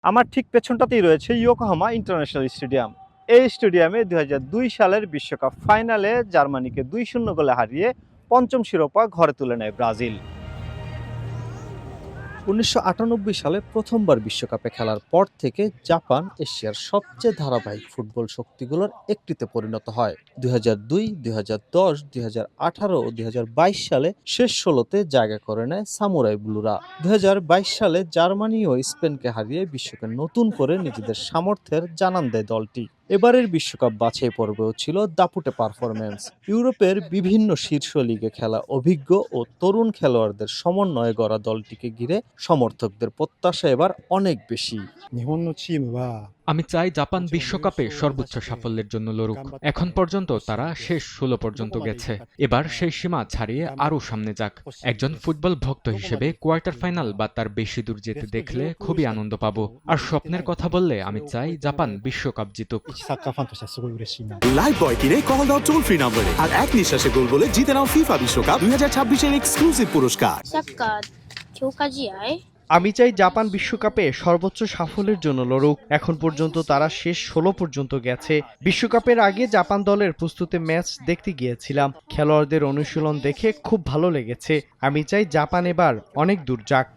আমার ঠিক পেছনটাতেই রয়েছে ইয়োকোহামা ইন্টারন্যাশনাল স্টেডিয়াম। এই স্টেডিয়ামে ২০০২ সালের বিশ্বকাপ ফাইনালে জার্মানিকে ২-০ গোলে হারিয়ে পঞ্চম শিরোপা ঘরে তুলে নেয় ব্রাজিল। ১৯৯৮ সালে প্রথমবার বিশ্বকাপে খেলার পর থেকে জাপান এশিয়ার সবচেয়ে ধারাবাহিক ফুটবল শক্তিগুলোর একটিতে পরিণত হয়। ২০০২, ২০১০, ২০১৮ ও ২০২২ সালে শেষ ১৬তে জায়গা করে নেয় সামুরাই ব্লুরা। ২০২২ সালে জার্মানি ও স্পেনকে হারিয়ে বিশ্বকে নতুন করে নিজেদের সামর্থ্যের জানান দেয় দলটি। এবারের বিশ্বকাপ বাছাই পর্বেও ছিল দাপুটে পারফরম্যান্স। ইউরোপের বিভিন্ন শীর্ষ লিগে খেলা অভিজ্ঞ ও তরুণ খেলোয়াড়দের সমন্বয়ে গড়া দলটিকে ঘিরে সমর্থকদের প্রত্যাশা এবার অনেক বেশি। আমি চাই জাপান বিশ্বকাপে সর্বোচ্চ সাফল্যের জন্য লড়ুক। এখন পর্যন্ত তারা শেষ ১৬ পর্যন্ত গেছে। এবার সেই সীমা ছাড়িয়ে আরও সামনে যাক। একজন ফুটবল ভক্ত হিসেবে কোয়ার্টার ফাইনাল বা তার বেশি দূর যেতে দেখলে খুবই আনন্দ পাবো। আর স্বপ্নের কথা বললে আমি চাই জাপান বিশ্বকাপ জিতুক। লাইভ বয় কিনে কল দাও টোল ফ্রি নম্বরে আর এক নিঃশ্বাসে গোল বলে জিতে নাও ফিফা বিশ্বকাপ ২০২৬ এক্সক্লুসিভ পুরস্কার। আমি চাই জাপান বিশ্বকাপে সর্বোচ্চ সাফল্যের জন্য লড়ুক। এখন পর্যন্ত তারা শেষ ১৬ পর্যন্ত গেছে। বিশ্বকাপের আগে জাপান দলের প্রস্তুতি ম্যাচ দেখতে গিয়েছিলাম। খেলোয়াড়দের অনুশীলন দেখে খুব ভালো লেগেছে। আমি চাই জাপান এবার অনেক দূর যাক।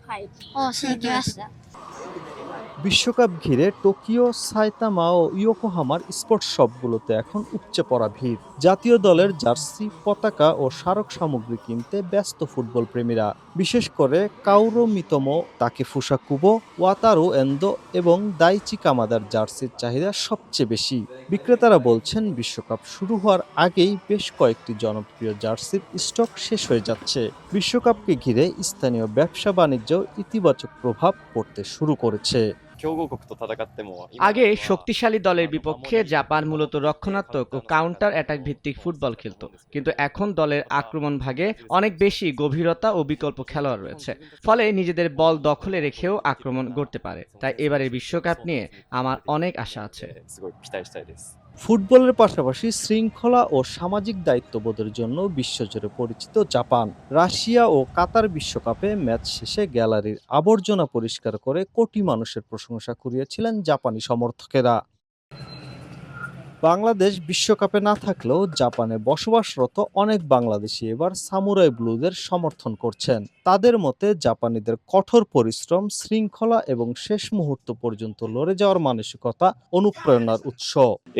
বিশ্বকাপ ঘিরে টোকিও, সাইতামা ও ইয়োকোহামার স্পোর্টস শপগুলোতে এখন উপচে পড়া ভিড়। জাতীয় দলের জার্সি, পতাকা ও স্মারক সামগ্রী কিনতে ব্যস্ত ফুটবল প্রেমীরা। বিশেষ করে কাউরো মিতোমো, তাকেফুসা কুবো, ওয়াতারু এন্দো এবং দাইচি কামাদার জার্সির চাহিদা সবচেয়ে বেশি। বিক্রেতারা বলছেন বিশ্বকাপ শুরু হওয়ার আগেই বেশ কয়েকটি জনপ্রিয় জার্সির স্টক শেষ হয়ে যাচ্ছে। বিশ্বকাপকে ঘিরে স্থানীয় ব্যবসা বাণিজ্যেও ইতিবাচক প্রভাব পড়তে শুরু করেছে। আগে শক্তিশালী দলের বিপক্ষে জাপান মূলত রক্ষণাত্মক ও কাউন্টার অ্যাটাক ভিত্তিক ফুটবল খেলতো, কিন্তু এখন দলের আক্রমণ ভাগে অনেক বেশি গভীরতা ও বিকল্প খেলোয়াড় রয়েছে। ফলে নিজেদের বল দখলে রেখেও আক্রমণ করতে পারে। তাই এবারের বিশ্বকাপ নিয়ে আমার অনেক আশা আছে। ফুটবলের পাশাপাশি শৃঙ্খলা ও সামাজিক দায়িত্ববোধের জন্য বিশ্বজুড়ে পরিচিত জাপান। রাশিয়া ও কাতার বিশ্বকাপে ম্যাচ শেষে গ্যালারির আবর্জনা পরিষ্কার করে কোটি মানুষের প্রশংসা কুড়িয়েছিলেন জাপানি সমর্থকেরা। বাংলাদেশ বিশ্বকাপে না থাকলেও জাপানে বসবাসরত অনেক বাংলাদেশি এবার সামুরাই ব্লুদের সমর্থন করছেন। তাদের মতে জাপানিদের কঠোর পরিশ্রম, শৃঙ্খলা এবং শেষ মুহূর্ত পর্যন্ত লড়ে যাওয়ার মানসিকতা অনুপ্রেরণার উৎস।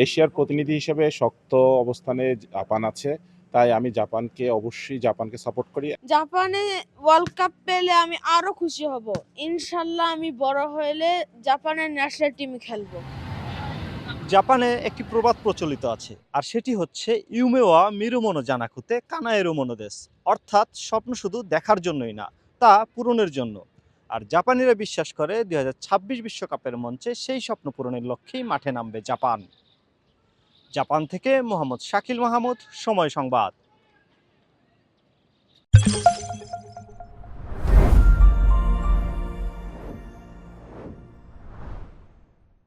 এশিয়ার প্রতিনিধি হিসেবে শক্ত অবস্থানে জাপান আছে, তাই আমি অবশ্যই জাপানকে সাপোর্ট করি। জাপানে ওয়ার্ল্ড কাপ পেলে আমি আরো খুশি হব। ইনশাল্লাহ আমি বড় হলে জাপানের ন্যাশনাল টিমে খেলবো। জাপানে একটি প্রবাদ প্রচলিত আছে, আর সেটি হচ্ছে ইউমে ওয়া মিরুমোনো জানাকুতে কানায়েরু মনোদেশ, অর্থাৎ স্বপ্ন শুধু দেখার জন্যই না, তা পূরণের জন্য। আর জাপানিরা বিশ্বাস করে ২০২৬ বিশ্বকাপের মঞ্চে সেই স্বপ্ন পূরণের লক্ষ্যেই মাঠে নামবে জাপান। জাপান থেকে মোহাম্মদ শাকিল মাহমুদ, সময় সংবাদ।